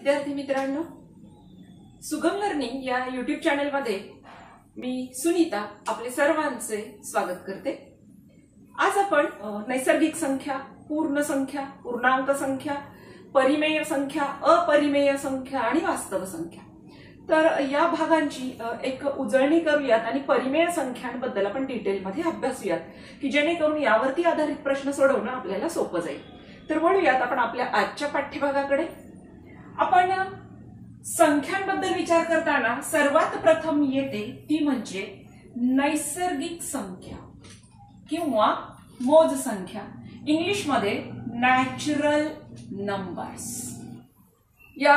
विद्यार्थी मित्रांनो, सुगम लर्निंग या यूट्यूब चॅनल मध्ये मी सुनीता आपले सर्वांचे स्वागत करते। आज आपण नैसर्गिक संख्या, पूर्ण संख्या, पूर्णांक संख्या, परिमेय संख्या, अपरिमेय संख्या आणि वास्तव संख्या तर या भागांची एक उजळणी करूयात आणि परिमेय संख्यांबद्दल आपण डिटेलमध्ये अभ्यासूयात की जेणेकरून यावरती आधारित प्रश्न सोडवणं आपल्याला सोपं जाईल। तर वळूयात आपण आपल्या आजच्या पाठ्यभागाकडे। आपण संख्यांबद्दल विचार करताना सर्वात प्रथम येते ती म्हणजे नैसर्गिक संख्या किंवा मोज संख्या, इंग्लिश मध्ये नॅचरल नंबर्स। या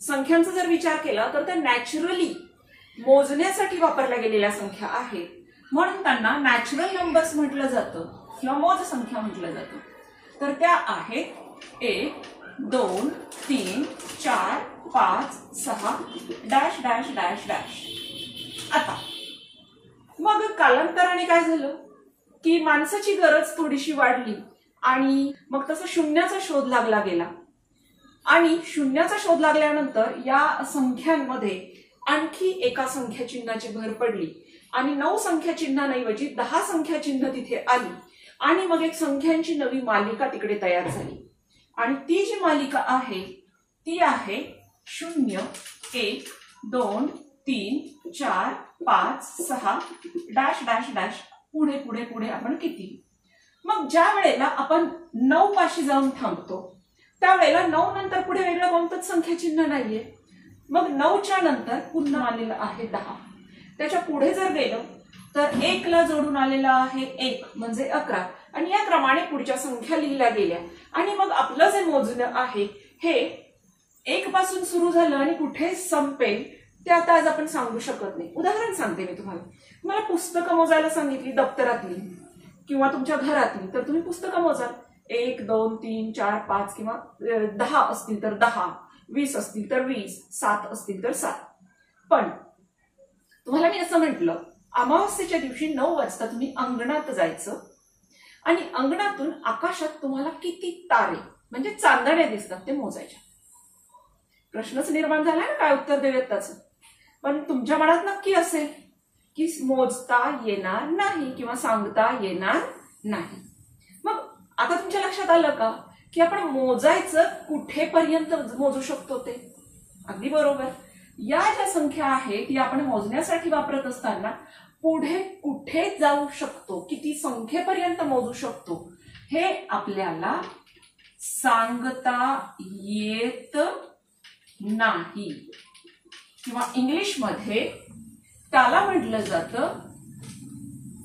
संख्यांचा जर विचार केला तर त्या नॅचरली मोजण्यासाठी वापरल्या गेलेल्या संख्या आहेत, म्हणून त्यांना नॅचरल नंबर्स म्हटलं जातं किंवा मोज संख्या म्हटलं जातं। तर त्या आहेत 1 2 3 4 5 6 डॅश डॅश डॅश डॅश। आता मग कालांतराने काय झालं की माणसाची गरज थोडीशी वाढली आणि मग तसा शून्याचा शोध लागला गेला आणि शून्याचा शोध लागल्यानंतर या संख्यांमध्ये आणखी एका संख्या चिन्हाची भर पडली आणि 9 संख्या चिन्हांऐवजी 10 संख्या चिन्ह तिथे आली आणि मग एक संख्यांची नवी मालिका तिकडे तयार झाली आणि ती जी मालिका आहे ती आहे 0 1 2 3 4 5 6 डॅश डॅश डॅश पुढे पुढे पुढे आपण किती। मग ज्या वेळेला आपण 9 पाशी जाऊन थांबतो त्यावेळेला 9 नंतर पुढे वेगळं कोणतंच संख्या चिन्ह नाहीये। मग 9च्या नंतर पुन्हा आलेलं आहे 10, त्याच्या पुढे जर गेलो तर 1 ला जोडून आलेला आहे 1 म्हणजे 11 आणि या क्रमाने पुढच्या संख्या लिहिल्या गेल्या आणि मग आपलं जे मोजणं आहे हे 1 पासून सुरू झालं आणि कुठे संपेल ते आता आज आपण सांगू शकत नाही। उदाहरण सांगते मी तुम्हाला, मला पुस्तकं मोजायला सांगितली दप्तरातली किंवा तुमच्या घरातली तर तुम्ही पुस्तकं मोजाल 1 2 3 4 5 किंवा 10 असतील तर 10, 20 असतील तर 20, 7 असतील तर 7। पण तुम्हाला मी असं म्हटलं अमावास्येच्या दिवशी 9 वाजता तुम्ही अंगणात जायचं आणि अंगणातून आकाशात तुम्हाला किती तारे म्हणजे चांदण्या दिसतात ते मोजायच्या। प्रश्नच निर्माण झाला ना काय उत्तर देऊयात त्याचं, पण तुमच्या मनात नक्की असेल की मोजता येणार नाही किंवा सांगता येणार नाही। मग आता तुमच्या लक्षात आलं का की आपण मोजायचं कुठेपर्यंत मोजू शकतो ते? अगदी बरोबर, या ज्या संख्या आहे ती आपण मोजण्यासाठी वापरत असताना पुढे कुठे जाऊ शकतो, किती संख्येपर्यंत मोजू शकतो हे आपल्याला सांगता येत नाही किंवा इंग्लिश मध्ये त्याला म्हटलं जातं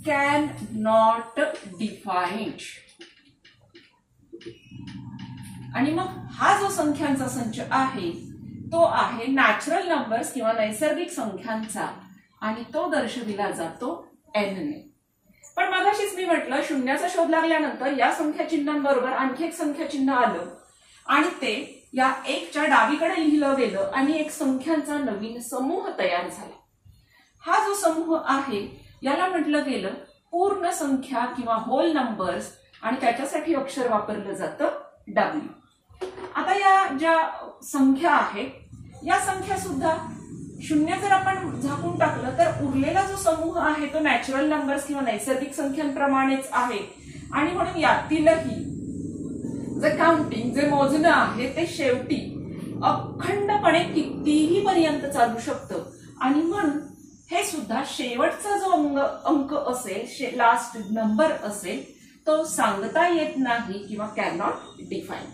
कॅन नॉट डिफाईन्ड। आणि मग हा जो संख्यांचा संच आहे तो आहे नॅचरल नंबर्स किंवा नैसर्गिक संख्यांचा आणि तो दर्शविला जातो n ने। पण मगाशीच मी म्हटलं शून्याचा शोध लागल्यानंतर या संख्या चिन्हांबरोबर आणखी एक संख्या चिन्ह आलं आणि ते या 1 च्या डावीकडे लिहिलं गेलं आणि एक संख्यांचा नवीन समूह तयार झाला। हा जो समूह आहे याला म्हटलं गेलं पूर्ण संख्या किंवा होल नंबर्स आणि त्याच्यासाठी अक्षर वापरलं जातं W। आता या ज्या संख्या आहेत या संख्या सुद्धा शून्य जर आपण झाकून टाकलं तर उरलेला जो समूह आहे तो नॅचरल नंबर्स किंवा नैसर्गिक संख्यांप्रमाणेच आहे आणि म्हणून यातीलही जे काउंटिंग जे मोजणं आहे ते शेवटी अखंडपणे कितीही पर्यंत चालू शकतं आणि म्हणून हे सुद्धा शेवटचा जो अंक असेल, लास्ट नंबर असेल तो सांगता येत नाही किंवा कॅन नॉट डिफाईन।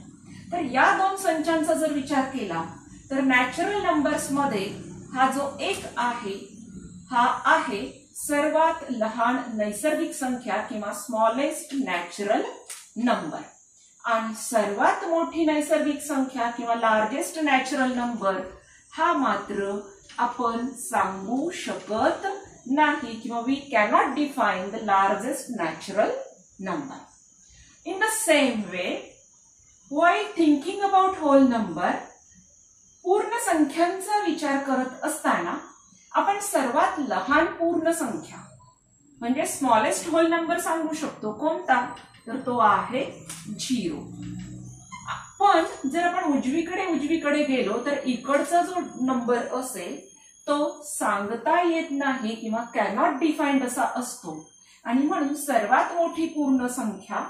तर या 2 संचांचा जर विचार केला तर नॅचरल नंबर्स मध्ये हा जो 1 आहे हा आहे सर्वात लहान नैसर्गिक संख्या किंवा स्मॉलेस्ट नॅचरल नंबर आणि सर्वात मोठी नैसर्गिक संख्या किंवा लार्जेस्ट नॅचरल नंबर हा मात्र आपण सांगू शकत नाही किंवा we cannot define the largest natural number. In the same way while thinking about whole number, पूर्ण संख्यांचा विचार करत असताना आपण सर्वात लहान पूर्ण संख्या म्हणजे स्मॉलेस्ट होल नंबर सांगू शकतो। कोणता? तर तो आहे 0। पण जर आपण उजवीकडे गेलो तर इकडचा जो नंबर असेल तो सांगता येत नाही किंवा कॅनॉट डिफाईन्ड असा असतो आणि म्हणून सर्वात मोठी पूर्ण संख्या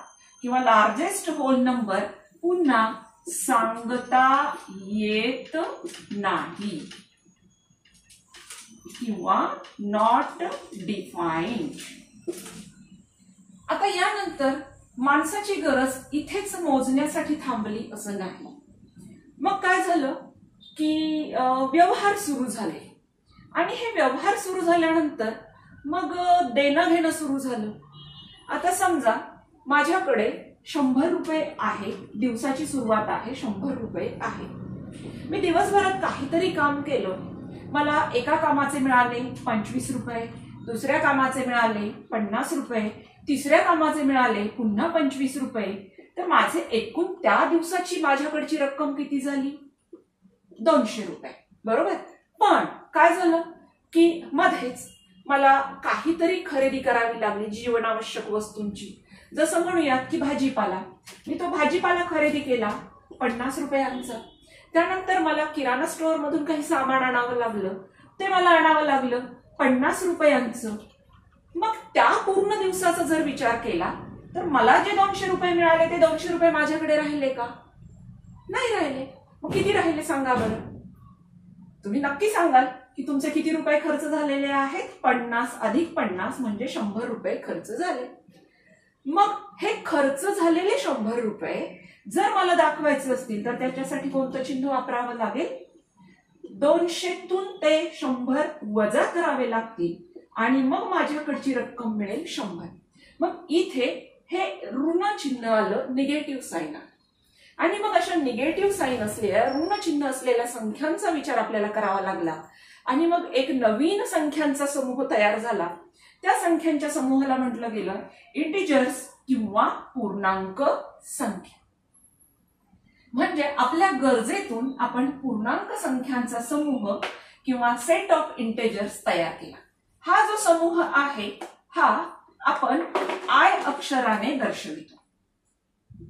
किंवा लार्जेस्ट होल नंबर पुन्हा सांगता येत नाही किंवा नॉट डिफाईन्ड. आता यानंतर माणसाची गरज इथेच मोजण्यासाठी थांबली असं नाही. मग काय झालं की व्यवहार सुरू झाले आणि हे व्यवहार सुरू झाल्यानंतर मग देणं घेणं सुरू झालं. आता समजा माझ्याकडे 100 रुपये आहे, दिवसाची सुरुवात आहे, 100 रुपये आहे. मी दिवसभरात काहीतरी काम केलं, मला एका कामाचे मिळाले 25 रुपये, दुसऱ्या कामाचे मिळाले 50 रुपये, तिसऱ्या कामाचे मिळाले पुन्हा 25 रुपये. तर माझे एकूण त्या दिवसाची माझ्याकडची रक्कम किती झाली? 200 रुपये, बरोबर. पण काय झालं की मध्येच मला काहीतरी खरेदी करावी लागली जीवनावश्यक वस्तूंची. जसं म्हणूयात की भाजीपाला. मी तो भाजीपाला खरेदी केला 50 रुपयांचा. त्यानंतर मला किराणा स्टोअर मधून काही सामान आणावं लागलं, ते मला आणावं लागलं 50 रुपयांचं. मग त्या पूर्ण दिवसाचा जर विचार केला तर मला जे 200 रुपये मिळाले ते 200 रुपये माझ्याकडे राहिले का? नाही राहिले. मग किती राहिले सांगा बरं? तुम्ही नक्की सांगाल की तुमचे किती रुपये खर्च झालेले आहेत? 50 अधिक 50 म्हणजे 100 रुपये खर्च झाले. मग हे खर्च झालेले 100 रुपये जर मला दाखवायचे असतील तर त्याच्यासाठी कोणतं चिन्ह वापरावं लागेल? 200तून ते 100 वजा करावे लागतील आणि मग माझ्याकडची रक्कम मिळेल 100. मग इथे हे ऋण चिन्ह आलं, निगेटिव्ह साईन आलं. आणि मग अशा निगेटिव्ह साईन असलेल्या ऋण चिन्ह असलेल्या संख्यांचा विचार आपल्याला करावा लागला आणि मग एक नवीन संख्यांचा समूह तयार झाला. त्या संख्यांच्या समूहाला म्हटलं गेलं इंटिजर्स किंवा पूर्णांक संख्या. म्हणजे आपल्या गरजेतून आपण पूर्णांक संख्यांचा समूह किंवा सेट ऑफ इंटिजर्स तयार केला. हा जो समूह आहे हा आपण आय अक्षराने दर्शवितो.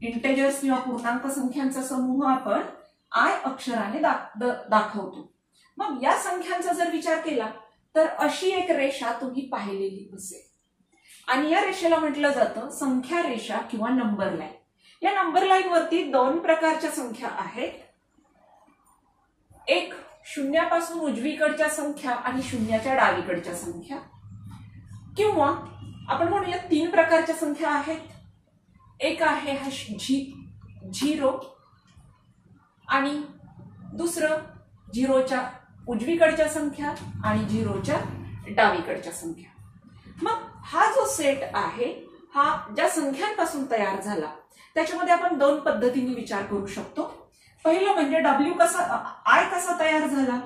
इंटिजर्स किंवा पूर्णांक संख्यांचा समूह आपण आय अक्षराने दाखवतो. मग या संख्यांचा जर विचार केला तर अशी एक रेषा तुम्ही पाहिलेली असेल आणि या रेषेला म्हटलं जातं संख्या रेषा किंवा नंबर लाईन. या नंबर लाईन वरती 2 प्रकारच्या संख्या आहेत. एक शून्यापासून उजवीकडच्या संख्या आणि शून्याच्या डावीकडच्या संख्या, किंवा आपण म्हणूया 3 प्रकारच्या संख्या आहेत. एक आहे हा झिरो आणि दुसरं झिरोच्या उजवीकडच्या संख्या आणि झिरोच्या डावीकडच्या संख्या. मग हा जो सेट आहे हा ज्या संख्यांपासून तयार झाला त्याच्यामध्ये आपण 2 पद्धतीने विचार करू शकतो. पहिलं म्हणजे आय कसा तयार झाला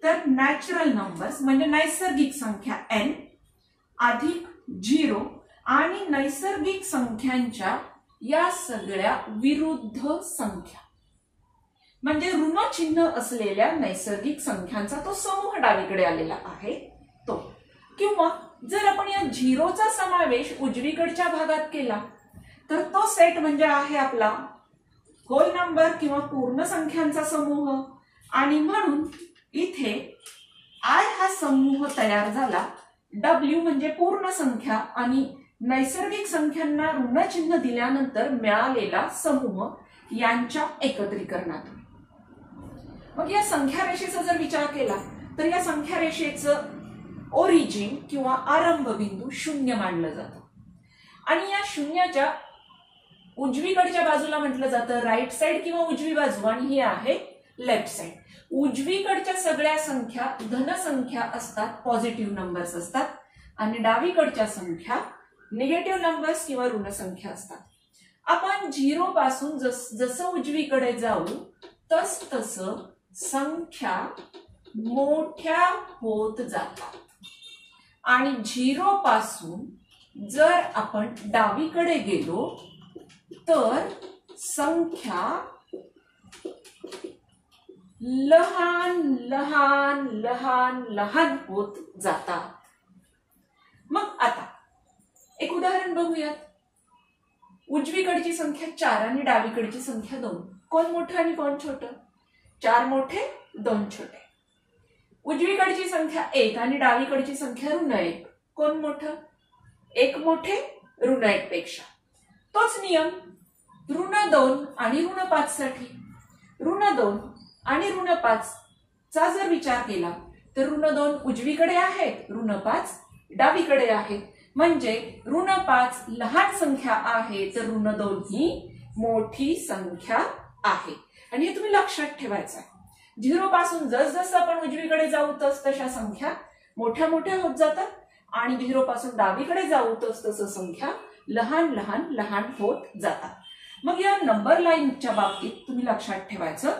तर नॅचरल नंबर्स म्हणजे नैसर्गिक संख्या n अधिक 0 आणि नैसर्गिक संख्यांच्या या सगळ्या विरुद्ध संख्या म्हणजे ऋण चिन्ह असलेल्या नैसर्गिक संख्यांचा तो समूह डावीकडे आलेला आहे तो. किंवा जर आपण या झिरोचा समावेश उजवीकडच्या भागात केला तर तो सेट म्हणजे आहे आपला होल नंबर किंवा पूर्ण संख्यांचा समूह आणि म्हणून इथे आय हा समूह तयार झाला. डब्ल्यू म्हणजे पूर्ण संख्या आणि नैसर्गिक संख्यांना ऋण चिन्ह दिल्यानंतर मिळालेला समूह यांच्या एकत्रीकरणातून. मग या संख्या रेषेचा जर विचार केला तर या संख्या रेषेचं ओरिजिन किंवा आरंभ बिंदू 0 मानलं जातं आणि या शून्याच्या उजवीकडच्या बाजूला म्हटलं जातं राईट साइड किंवा उजवी बाजू आणि ही आहे लेफ्ट साइड. उजवीकडच्या सगळ्या संख्या धनसंख्या असतात, पॉझिटिव्ह नंबर्स असतात आणि डावीकडच्या संख्या निगेटिव्ह नंबर्स किंवा ऋण संख्या असतात. आपण 0 पासून जसं उजवीकडे जाऊ तस संख्या मोठ्या होत जातात आणि 0 पासून जर आपण डावीकडे गेलो तर संख्या लहान लहान लहान लहान होत जातात. मग आता एक उदाहरण बघूयात. उजवीकडची संख्या 4 आणि डावीकडची संख्या 2. कोण मोठं आणि कोण छोटं? 4 मोठे 2 छोटे. उजवीकडची संख्या 1 आणि डावीकडची संख्या ऋण 1. कोण मोठं? 1 मोठे ऋण 1 पेक्षा. तोच नियम ऋण 2 आणि ऋण 5 साठी. ऋण 2 आणि ऋण 5 चा जर विचार केला तर ऋण 2 उजवीकडे आहेत, ऋण 5 डावीकडे आहेत. म्हणजे ऋण 5 लहान संख्या आहे तर ऋण 2 ही मोठी संख्या आहे. आणि हे तुम्ही लक्षात ठेवायचं आहे. 0 पासून जसजसं आपण उजवीकडे जाऊ तसतशा संख्या मोठ्या मोठ्या होत जातात आणि 0 पासून डावीकडे जाऊ तसतसं संख्या लहान लहान लहान होत जातात. मग या नंबर लाईनच्या बाबतीत तुम्ही लक्षात ठेवायचं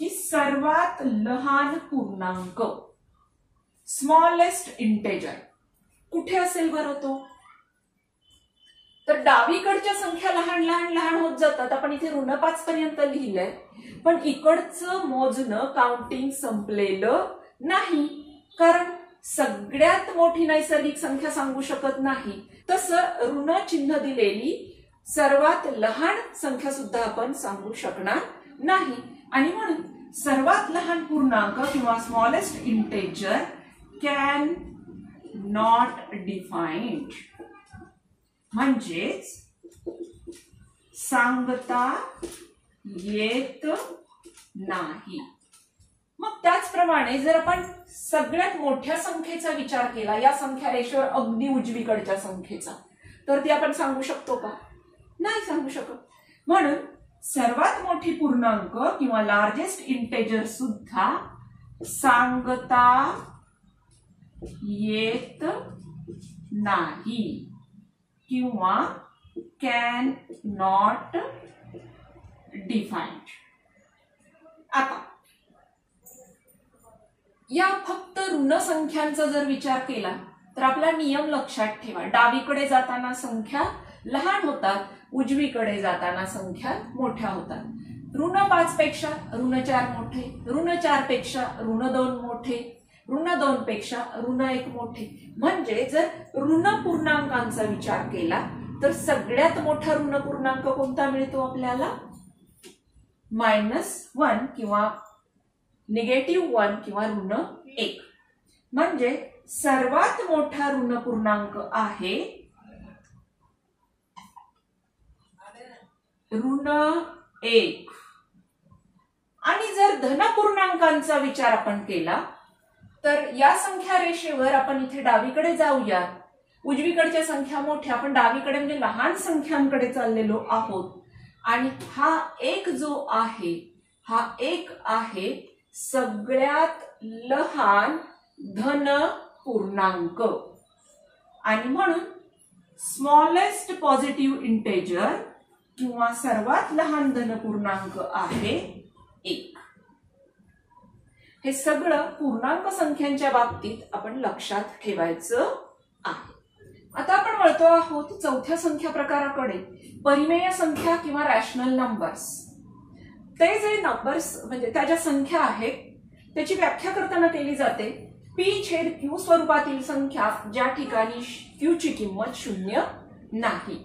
की सर्वात लहान पूर्णांक स्मॉलेस्ट इंटेजर कुठे असेल बरं तो? तर डावीकडच्या संख्या लहान लहान लहान होत जातात. आपण इथे ऋण 5 पर्यंत लिहिलंय, पण इकडचं मोजणं काउंटिंग संपलेलं नाही, कारण सगळ्यात मोठी नैसर्गिक संख्या सांगू शकत नाही. तसं ऋण चिन्ह दिलेली सर्वात लहान संख्या सुद्धा आपण सांगू शकणार नाही. आणि म्हणून सर्वात लहान पूर्णांक किंवा smallest integer can not defined, म्हणजेच सांगता येत नाही. मग त्याचप्रमाणे जर आपण सगळ्यात मोठ्या संख्येचा विचार केला, या संख्या रेषेवर अगदी उजवीकडच्या संख्येचा, तर ती आपण सांगू शकतो का? नाही सांगू शकत. म्हणून सर्वात मोठी पूर्णांक किंवा लार्जेस्ट इंटेजर सुद्धा सांगता येत नाही किंवा कॅन नॉट डिफाइंड. आता या फक्त ऋण संख्यांचा जर विचार केला तर आपला नियम लक्षात ठेवा. डावीकडे जाताना संख्या लहान होतात, उजवीकडे जाताना संख्या मोठ्या होतात. ऋण 5 पेक्षा ऋण 4 मोठे, ऋण 4 पेक्षा ऋण 2 मोठे, ऋण 2 पेक्षा ऋण 1 मोठे. म्हणजे जर ऋण पूर्णांकांचा विचार केला तर सगळ्यात मोठा ऋण पूर्णांक कोणता मिळतो आपल्याला? -1 किंवा -1 किंवा ऋण 1. म्हणजे सर्वात मोठा ऋण पूर्णांक आहे ऋण 1. आणि जर धन पूर्णांकांचा विचार आपण केला तर या संख्या रेषेवर आपण इथे डावीकडे जाऊया. उजवीकडच्या संख्या मोठ्या, आपण डावीकडे म्हणजे लहान संख्यांकडे चाललेलो आहोत. आणि हा 1 जो आहे, हा 1 आहे सगळ्यात लहान धन पूर्णांक. आणि म्हणून स्मॉलेस्ट पॉझिटिव्ह इंटेजर किंवा सर्वात लहान धन पूर्णांक आहे 1. हे सगळं पूर्णांक संख्यांच्या बाबतीत आपण लक्षात ठेवायचं आहे. आता आपण वळतो आहोत चौथ्या संख्या प्रकाराकडे, परिमेय संख्या किंवा रॅशनल नंबर्स. ते जे नंबर्स म्हणजे त्या ज्या संख्या आहेत त्याची व्याख्या करताना केली जाते p/q स्वरूपातील संख्या ज्या ठिकाणी q ची किंमत 0 नाही.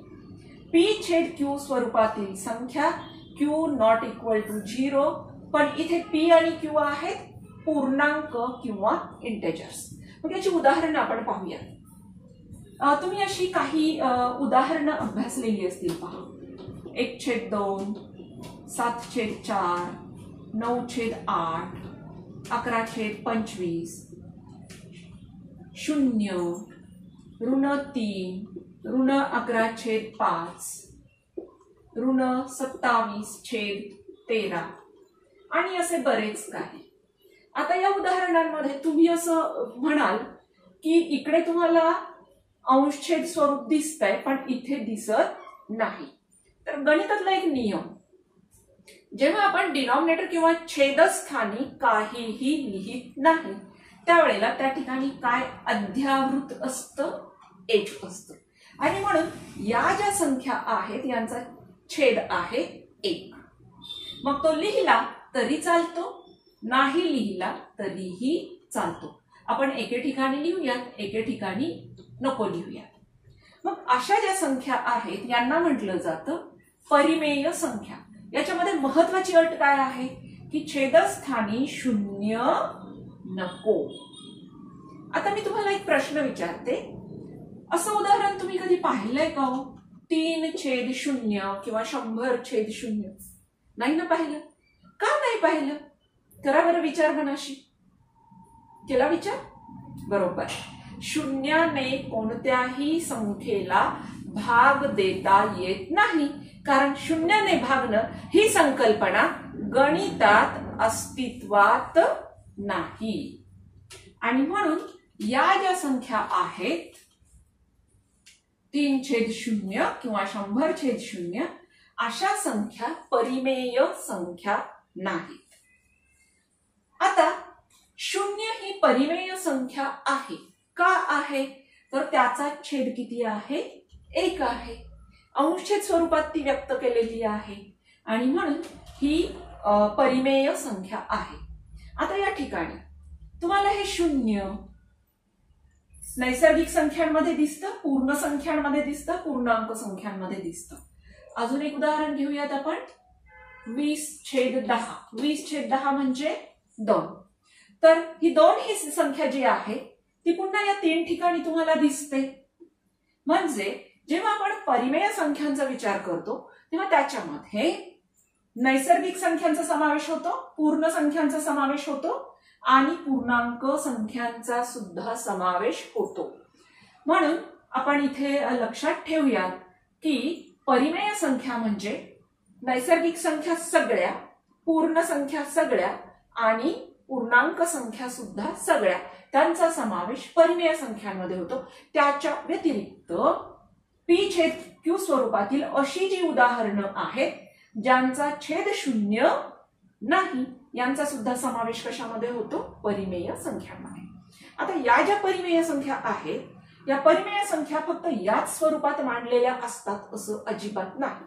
p/q स्वरूपातील संख्या q नॉट इक्वल टू 0, पण इथे p आणि q आहेत पूर्णांक किंवा इंटेजर्स. मग याची उदाहरणं आपण पाहूया. तुम्ही अशी काही उदाहरणं अभ्यासलेली असतील पहा. 1/2, 7/4, 9/8, 11/25, 0, ऋण 3, ऋण 11/5, ऋण 27/13 आणि असे बरेच काही. आता या उदाहरणांमध्ये तुम्ही असं म्हणाल की इकडे तुम्हाला अंशछेद स्वरूप दिसतंय पण इथे दिसत नाही. तर गणितातला एक नियम, जेव्हा आपण डिनॉमिनेटर किंवा छेदस्थानी काहीही लिहित नाही त्यावेळेला त्या ठिकाणी काय अध्यावृत असतं? एक असतं. आणि म्हणून या ज्या संख्या आहेत यांचा छेद आहे 1. मग तो लिहिला तरी चालतो, नाही लिहिला तरीही चालतो. आपण एके ठिकाणी लिहूयात, एके ठिकाणी नको लिहूयात. मग अशा ज्या संख्या आहेत यांना म्हटलं जातं परिमेय संख्या. याच्यामध्ये महत्वाची अट काय आहे की छेदस्थानी 0 नको. आता मी तुम्हाला एक प्रश्न विचारते, असं उदाहरण तुम्ही कधी पाहिलंय का हो? 3/0 किंवा 100/0? नाही ना पाहिलं. का नाही पाहिलं? करा बरं विचार मनाशी. केला विचार? बरोबर. शून्याने कोणत्याही संख्येला भाग देता येत नाही, कारण शून्याने भागणं ही संकल्पना गणितात अस्तित्वात नाही. आणि म्हणून या ज्या संख्या आहेत 3/0 किंवा 100/0 अशा संख्या परिमेय संख्या नाहीत. आता 0 ही परिमेय संख्या आहे. का आहे? तर त्याचा छेद किती आहे? 1 आहे. अंशछेद स्वरूपात ती व्यक्त केलेली आहे आणि म्हणून ही परिमेय संख्या आहे. आता या ठिकाणी तुम्हाला हे 0 नैसर्गिक संख्यांमध्ये दिसतं, पूर्ण संख्यांमध्ये दिसतं, पूर्णांक संख्यांमध्ये दिसतं. अजून एक उदाहरण घेऊयात आपण. 20/10. 20/10 म्हणजे 2. तर ही 2 ही संख्या जी आहे ती पुन्हा या 3 ठिकाणी तुम्हाला दिसते. म्हणजे जेव्हा आपण परिमेय संख्यांचा विचार करतो तेव्हा त्याच्यामध्ये नैसर्गिक संख्यांचा समावेश होतो, पूर्ण संख्यांचा समावेश होतो आणि पूर्णांक संख्यांचा सुद्धा समावेश होतो. म्हणून आपण इथे लक्षात ठेवूयात की परिमेय संख्या म्हणजे नैसर्गिक संख्या सगळ्या, पूर्ण संख्या सगळ्या आणि पूर्णांक संख्या सुद्धा सगळ्या, त्यांचा समावेश परिमेय संख्यांमध्ये होतो. त्याच्या व्यतिरिक्त p/q स्वरूपातील अशी जी उदाहरणं आहेत ज्यांचा छेद 0 नाही, यांचा सुद्धा समावेश कशामध्ये होतो? परिमेय संख्यांमध्ये. आता या ज्या परिमेय संख्या आहेत या परिमेय संख्या फक्त याच स्वरूपात मांडलेल्या असतात असं अजिबात नाही.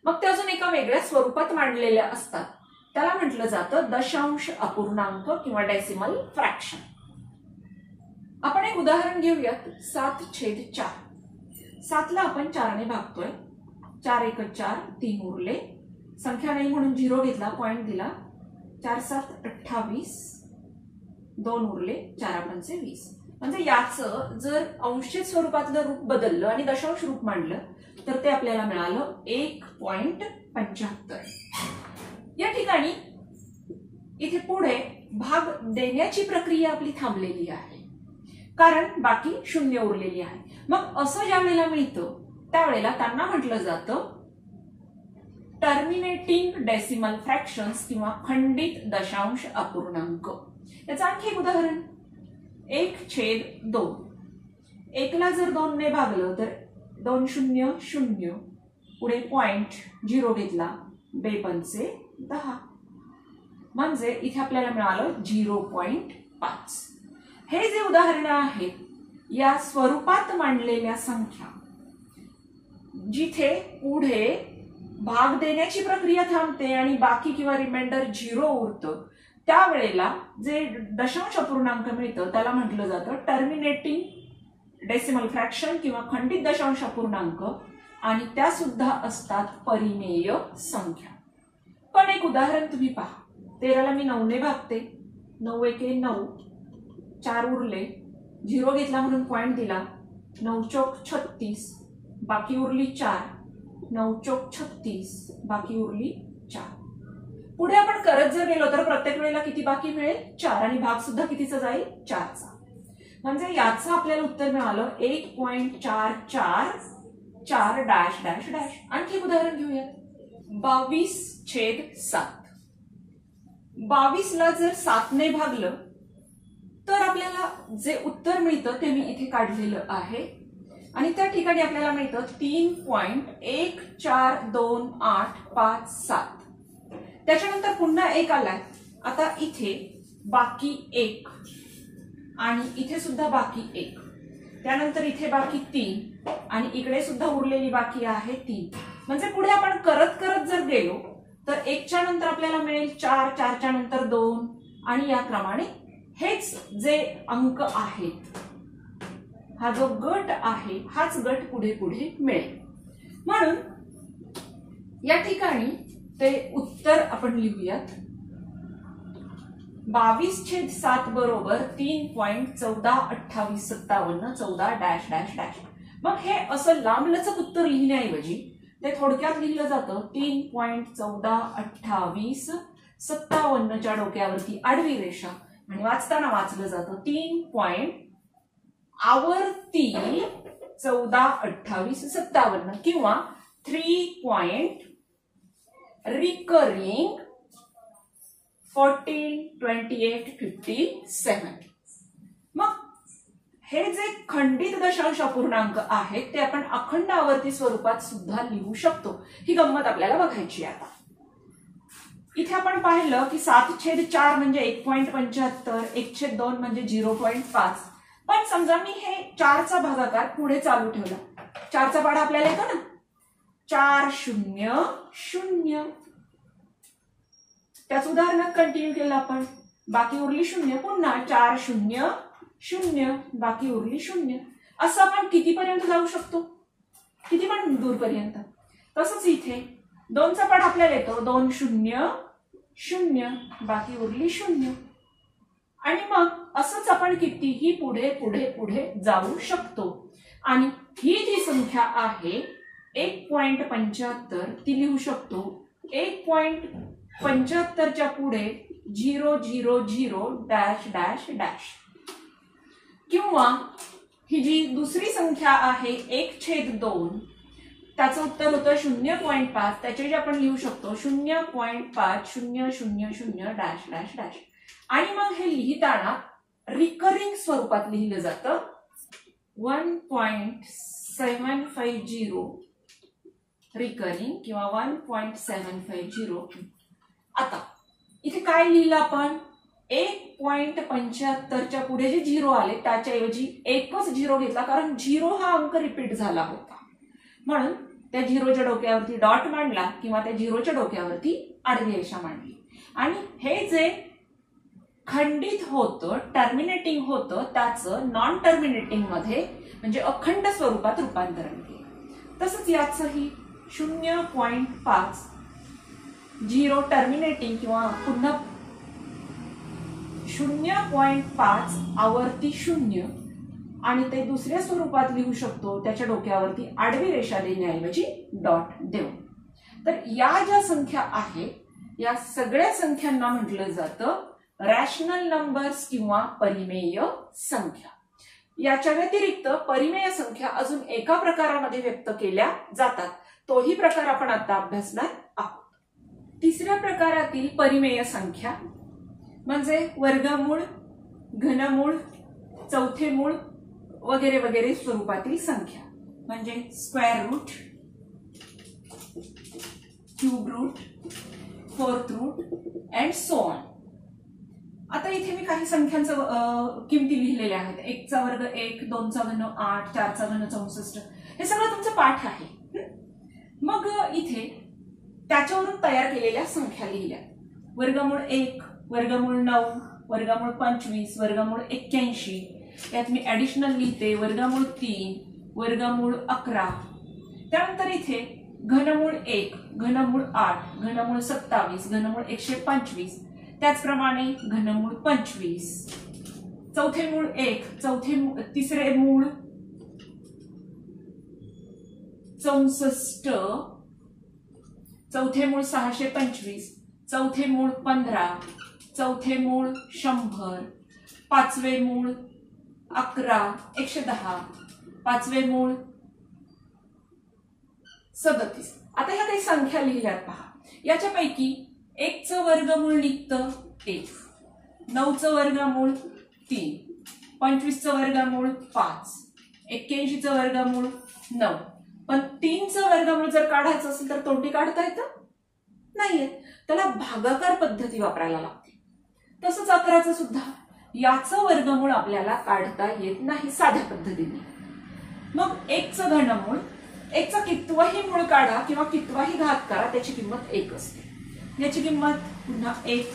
मग ते अजून एका वेगळ्या स्वरूपात मांडलेल्या असतात. त्याला म्हटलं जातं दशांश अपूर्णांक किंवा डेसिमल फ्रॅक्शन. आपण एक उदाहरण घेऊयात. 7/4. 7ला आपण 4ने भागतोय. 4 × 1 = 4, 3 उरले. संख्या नाही म्हणून 0 घेतला, पॉइंट दिला. 4 × 7 = 28, 2 उरले. 4 × 5 = 20. म्हणजे याचं जर अंशछेद स्वरूपातलं रूप बदललं आणि दशांश रूप मांडलं तर ते आपल्याला मिळालं 1.75. या ठिकाणी इथे पुढे भाग देण्याची प्रक्रिया आपली थांबलेली आहे, कारण बाकी 0 उरलेली आहे. मग असं ज्या वेळेला मिळतं त्यावेळेला त्यांना म्हटलं जातं टर्मिनेटिंग डेसिमल फ्रॅक्शन्स किंवा खंडित दशांश अपूर्णांक. याचं आणखी एक उदाहरण. 1/2. 1ला जर 2ने भागलं तर 2 0 0, पुढे पॉइंट 0 घेतला, 2 5 10. म्हणजे इथे आपल्याला मिळालं 0.5. हे जे उदाहरण आहेत या स्वरूपात मांडलेल्या संख्या जिथे पुढे भाग देण्याची प्रक्रिया थांबते आणि बाकी किंवा रिमाइंडर 0 उरतं, त्यावेळेला जे दशांश अपूर्णांक मिळतं त्याला म्हटलं जातं टर्मिनेटिंग डेसिमल फ्रॅक्शन किंवा खंडित दशांश अपूर्णांक, आणि त्या सुद्धा असतात परिमेय संख्या. पण एक उदाहरण तुम्ही पहा. 13ला मी 9ने भागते. 9 × 1 = 9, 4 उरले. 0 घेतला म्हणून पॉइंट दिला. 9 चौक 36, बाकी उरली 4. 9 चौक 36, बाकी उरली 4. पुढे आपण करत जर गेलो तर प्रत्येक वेळेला किती बाकी मिळेल? 4, आणि भाग सुद्धा कितीचा जाईल? 4चा. म्हणजे याचं आपल्याला उत्तर मिळालं 1.44. आणखी एक उदाहरण घेऊया. 22/7. 22ला जर 7ने भागलं तर आपल्याला जे उत्तर मिळतं ते मी इथे काढलेलं आहे आणि त्या ठिकाणी आपल्याला मिळतं 3.1428557. त्याच्यानंतर पुन्हा 1 आलाय. आता इथे बाकी 1 आणि इथे सुद्धा बाकी 1, त्यानंतर इथे बाकी 3 आणि इकडे सुद्धा उरलेली बाकी आहे 3. म्हणजे पुढे आपण करत करत जर गेलो तर 1च्या नंतर आपल्याला मिळेल 4, 4च्या नंतर 2 आणि याप्रमाणे हेच जे अंक आहेत, हा जो गट आहे हाच गट पुढे पुढे मिळेल. म्हणून या ठिकाणी ते उत्तर आपण लिहूयात. 22/7 बरोबर 3.142857 14 डॅश डॅश डॅश. मग हे असं लांबलचक उत्तर लिहिण्याऐवजी ते थोडक्यात लिहिलं जातं 3.142857 च्या डोक्यावरती आडवी रेषा आणि वाचताना वाचलं जातं 3. आवर्ती 142857 किंवा 3. रिकरिंग 142857. मग हे जे खंडित दशांश अपूर्णांक आहेत ते आपण अखंड आवर्ती स्वरूपात सुद्धा लिहू शकतो. ही गंमत आपल्याला बघायची आहे. आता इथे आपण पाहिलं की 7/4 म्हणजे 1.75, 1/2 म्हणजे 0.5. पण समजा मी हे 4चा भागाकार पुढे चालू ठेवला. 4चा पाढा आपल्याला येतो ना, 4 0 0. त्याच उदाहरणात कंटिन्यू केलं आपण. बाकी उरली 0. पुन्हा 4 0 0. बाकी उरली 0. असं आपण कितीपर्यंत जाऊ शकतो? किती पण दूरपर्यंत. तसंच इथे 2चा पाढा आपल्याला येतो 2 0 0. बाकी उरली 0. आणि मग असंच आपण कितीही पुढे पुढे पुढे जाऊ शकतो. आणि ही जी संख्या आहे 1.75 ती लिहू शकतो 1.75 च्या पुढे 0 0 0 डॅश डॅश डॅश. किंवा ही जी दुसरी संख्या आहे 1/2 त्याचं उत्तर होतं 0.5. त्याचे आपण लिहू शकतो 0.5 0 0 0 डॅश डॅश डॅश. आणि मग हे लिहिताना रिकरिंग स्वरूपात लिहिलं जातं 1.750 रिकरिंग किंवा 1.750. आता इथे काय लिहिलं आपण? 1.75 च्या पुढे जे 0 आले त्याच्याऐवजी एकच 0 घेतला, कारण 0 हा अंक रिपीट झाला होता. म्हणून त्या 0च्या डोक्यावरती डॉट मांडला किंवा त्या 0च्या डोक्यावरती आडवी रेषा मांडली. आणि हे जे खंडित होतं, टर्मिनेटिंग होतं, त्याचं नॉन टर्मिनेटिंग मध्ये म्हणजे अखंड स्वरूपात रूपांतरण केलं. तसंच याचंही 0.5 0 टर्मिनेटिंग किंवा पुन्हा 0.5 आवर्ती 0 आणि ते दुसऱ्या स्वरूपात लिहू शकतो त्याच्या डोक्यावरती आडवी रेषा देण्याऐवजी डॉट देऊन. तर या ज्या संख्या आहेत या सगळ्या संख्यांना म्हटलं जातं रॅशनल नंबर्स किंवा परिमेय संख्या. याच्या व्यतिरिक्त परिमेय संख्या अजून एका प्रकारामध्ये व्यक्त केल्या जातात. तोही प्रकार आपण आता अभ्यासणार आहोत. तिसऱ्या प्रकारातील परिमेय संख्या म्हणजे वर्गमूळ, घनमूळ, चौथे मूळ वगैरे वगैरे स्वरूपातील संख्या म्हणजे square root, cube root, fourth root and so on. आता इथे मी काही संख्यांचं किमती लिहिलेल्या आहेत. 1चा वर्ग 1, 2चा घन 8, 4चा घन 64. हे सगळं तुमचं पाठ आहे. मग इथे त्याच्यावरून तयार केलेल्या संख्या लिहिल्या. वर्गमूळ 1, वर्गमूळ 9, वर्गमूळ 25, वर्गमूळ 81. यात मी ऍडिशनल लिहिते वर्गमूळ 3, वर्गमूळ 11. त्यानंतर इथे घनमूळ 1, घनमूळ 8, घनमूळ 27, घनमूळ 125. त्याचप्रमाणे घनमूळ 25, चौथे मूळ 1, तिसरे मूळ 64, चौथे मूळ 625, चौथे मूळ 15, चौथे मूळ 100, पाचवे मूळ 11, 110, पाचवे मूळ 37. आता ह्या काही संख्या लिहिल्यात पहा. याच्यापैकी 1चं वर्गमूळ निघतं 1, 9चं वर्गमूळ 3, 25चं वर्गमूळ 5, 81चं वर्गमूळ 9. पण 3चं वर्गमूळ जर काढायचं असेल तर तोंडी काढता येतं नाहीये, त्याला भागाकार पद्धती वापरायला लागते. तसंच 11चं सुद्धा याचं वर्गमूळ आपल्याला काढता येत नाही साध्या पद्धतीने. मग 1चं घनमूळ, 1चा कितवाही मूळ काढा किंवा कितवाही घात करा त्याची किंमत 1 असते. याची किंमत पुन्हा 1,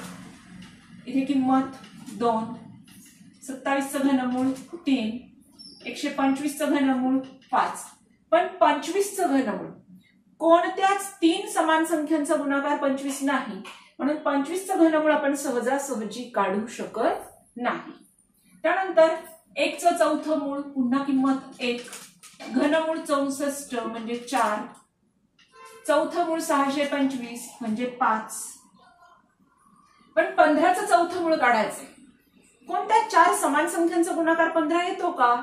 इथे किंमत 2, 27चं घनमूळ 3, 125चं घनमूळ 5. पण 25चं घनमूळ कोणत्याच 3 समान संख्यांचा गुणाकार 25 नाही, म्हणून 25चं घनमूळ आपण सहजासहजी काढू शकत नाही. त्यानंतर 1चं चौथं मूळ, पुन्हा किंमत 1, घनमूळ 64 म्हणजे 4, चौथं मूळ 625 म्हणजे 5. पण 15चं चौथं मूळ काढायचंय. कोणत्या 4 समान संख्यांचा गुणाकार 15 येतो का?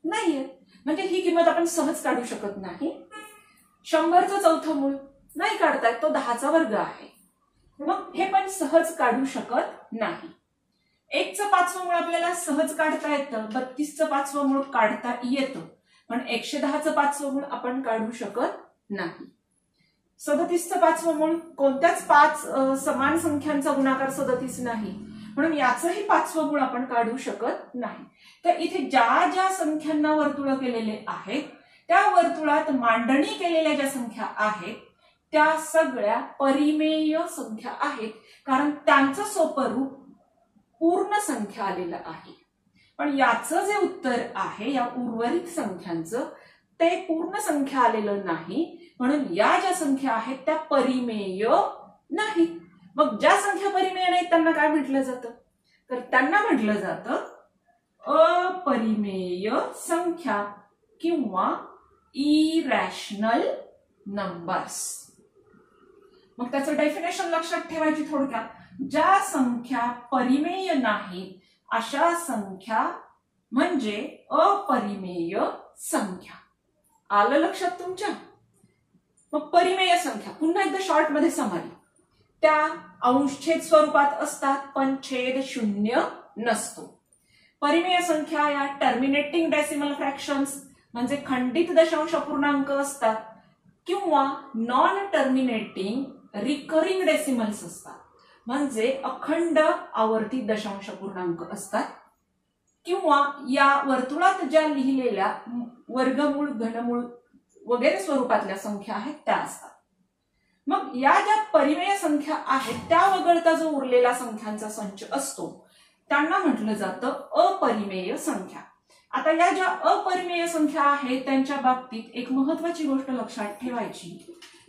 नाहीये, म्हणजे ही किंमत आपण सहज काढू शकत नाही. 100चं चौथं मूळ नाही काढतायत, तो 10चा वर्ग आहे, मग हे पण सहज काढू शकत नाही. 1चं 5वं मूळ आपल्याला सहज काढता येतं, 32चं 5वं मूळ काढता येतं, पण 110चं 5वं मूळ आपण काढू शकत नाही. 37चं 5वं मूळ, कोणत्याच 5 समान संख्यांचा गुणाकार 37 नाही, म्हणून याचंही 5वं मूळ आपण काढू शकत नाही. तर इथे ज्या ज्या संख्यांना वर्तुळ केलेले आहेत त्या वर्तुळात मांडणी केलेल्या ज्या संख्या आहेत त्या सगळ्या परिमेय संख्या आहेत, कारण त्यांचं सोपं रूप पूर्ण संख्या आलेलं आहे. पण याचं जे उत्तर आहे या उर्वरित संख्यांचं ते पूर्ण संख्या आलेलं नाही, म्हणून या ज्या संख्या आहेत त्या परिमेय नाहीत. मग ज्या संख्या परिमेय नाहीत त्यांना काय म्हटलं जातं? तर त्यांना म्हटलं जातं अपरिमेय संख्या किंवा इरॅशनल नंबर्स. मग त्याचं डेफिनेशन लक्षात ठेवायची थोडक्यात. ज्या संख्या परिमेय नाहीत अशा संख्या म्हणजे अपरिमेय संख्या. आलं लक्षात तुमच्या? मग परिमेय संख्या पुन्हा एकदा शॉर्ट मध्ये समरी. त्या अंशछेद स्वरूपात असतात पण छेद शून्य नसतो. परिमेय संख्या या टर्मिनेटिंग डेसिमल फ्रॅक्शन्स म्हणजे खंडित दशांश अपूर्णांक असतात किंवा नॉन टर्मिनेटिंग रिकरिंग डेसिमल्स असतात, म्हणजे अखंड आवर्ती दशांश अपूर्णांक असतात, किंवा या वर्तुळात ज्या लिहिलेल्या वर्गमूळ, घनमूळ वगैरे स्वरूपातल्या संख्या आहेत त्या असतात. मग या ज्या परिमेय संख्या आहेत त्या वगळता जो उरलेला संख्यांचा संच असतो त्यांना म्हटलं जातं अपरिमेय संख्या. आता या ज्या अपरिमेय संख्या आहेत त्यांच्या बाबतीत एक महत्वाची गोष्ट लक्षात ठेवायची.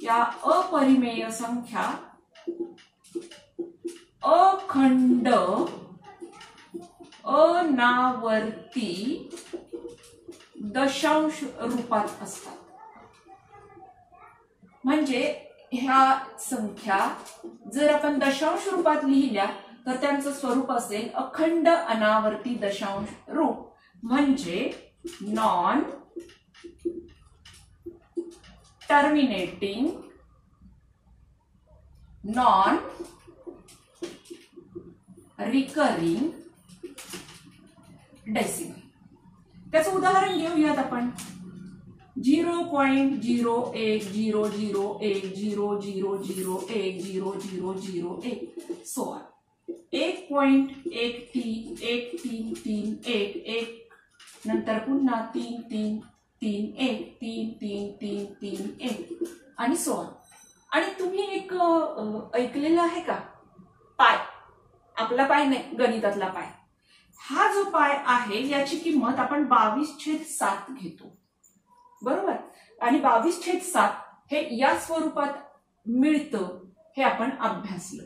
या अपरिमेय संख्या अखंड अनावर्ती दशांश रूपात असतात. म्हणजे ह्या संख्या जर आपण दशांश रूपात लिहिल्या तर त्यांचं स्वरूप असेल अखंड अनावर्ती दशांश रूप, म्हणजे non terminating non recurring decimal. त्याचं उदाहरण घेऊयात आपण. 0.0100100010001 सो 1.133311 नंतर पुन्हा 3331333331 आणि सो ऑन. आणि तुम्ही एक ऐकलेलं आहे का, पाय, आपला पाय नाही, गणितातला पाय. हा जो पाय आहे याची किंमत आपण 22/7 घेतो, बरोबर. आणि 22/7 हे या स्वरूपात मिळतं हे आपण अभ्यासलं.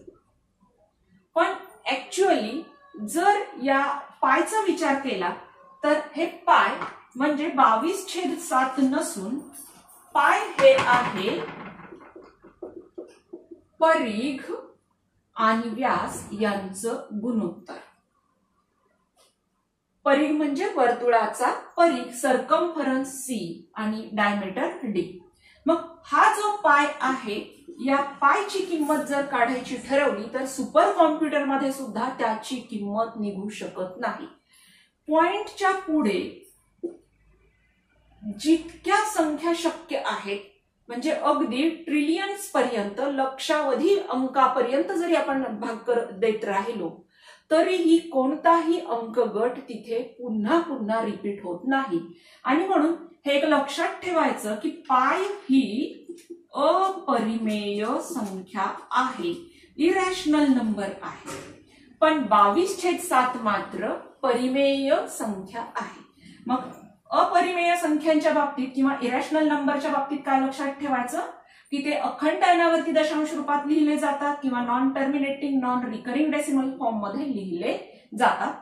पण ऍक्च्युअली जर या पायचा विचार केला तर हे पाय म्हणजे 22/7 नसून पाय हे आहे परिघ आणि व्यास यांचं गुणोत्तर. परिघ म्हणजे वर्तुळाचा परिघ, सर्कम्फरन्स C आणि डायमीटर D. मग हा जो पाय आहे या पायची किंमत जर काढायची ठरवली तर सुपर कॉम्प्युटर मध्ये सुद्धा त्याची किंमत निघू शकत नाही. पॉइंटच्या पुढे जितक्या संख्या शक्य आहेत, म्हणजे अगदी ट्रिलियन्स पर्यंत, लक्षावधी अंकापर्यंत जरी आपण भाग देत राहिलो तरीही कोणताही अंक गट तिथे पुन्हा पुन्हा रिपीट होत नाही. आणि म्हणून हे एक लक्षात ठेवायचं की पाय ही अपरिमेय संख्या आहे, इरॅशनल नंबर आहे. पण 22/7 मात्र परिमेय संख्या आहे. मग अपरिमेय संख्यांच्या बाबतीत किंवा इरॅशनल नंबरच्या बाबतीत काय लक्षात ठेवायचं की ते अखंड अनावर्ती दशांश रूपात लिहिले जातात किंवा non terminating non recurring decimal form मध्ये लिहिले जातात.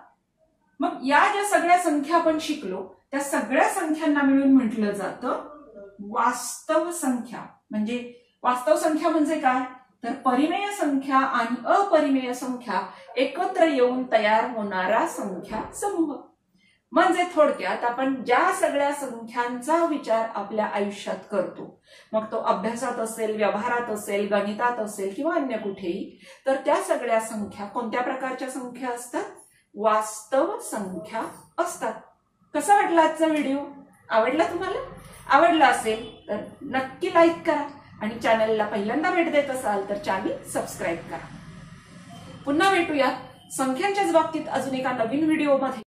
मग या ज्या सगळ्या संख्या आपण शिकलो त्या सगळ्या संख्यांना मिळून म्हटलं जातं वास्तव संख्या. म्हणजे वास्तव संख्या म्हणजे काय तर परिमेय संख्या आणि अपरिमेय संख्या एकत्र येऊन तयार होणारा संख्या समूह. म्हणजे थोडक्यात आपण ज्या सगळ्या संख्यांचा विचार आपल्या आयुष्यात करतो मग तो अभ्यासात असेल व्यवहारात असेल गणितात असेल किंवा अन्य कुठेही तर त्या सगळ्या संख्या कोणत्या प्रकारच्या संख्या असतात वास्तव संख्या असतात. कसा वाटला आजचा व्हिडिओ आवडला तुम्हाला आवडला असेल तर नक्की लाईक करा आणि चॅनलला पहिल्यांदा भेट देत असाल तर चॅनल सबस्क्राईब करा. पुन्हा भेटूया संख्यांच्याच बाबतीत अजून एका नवीन व्हिडिओमध्ये.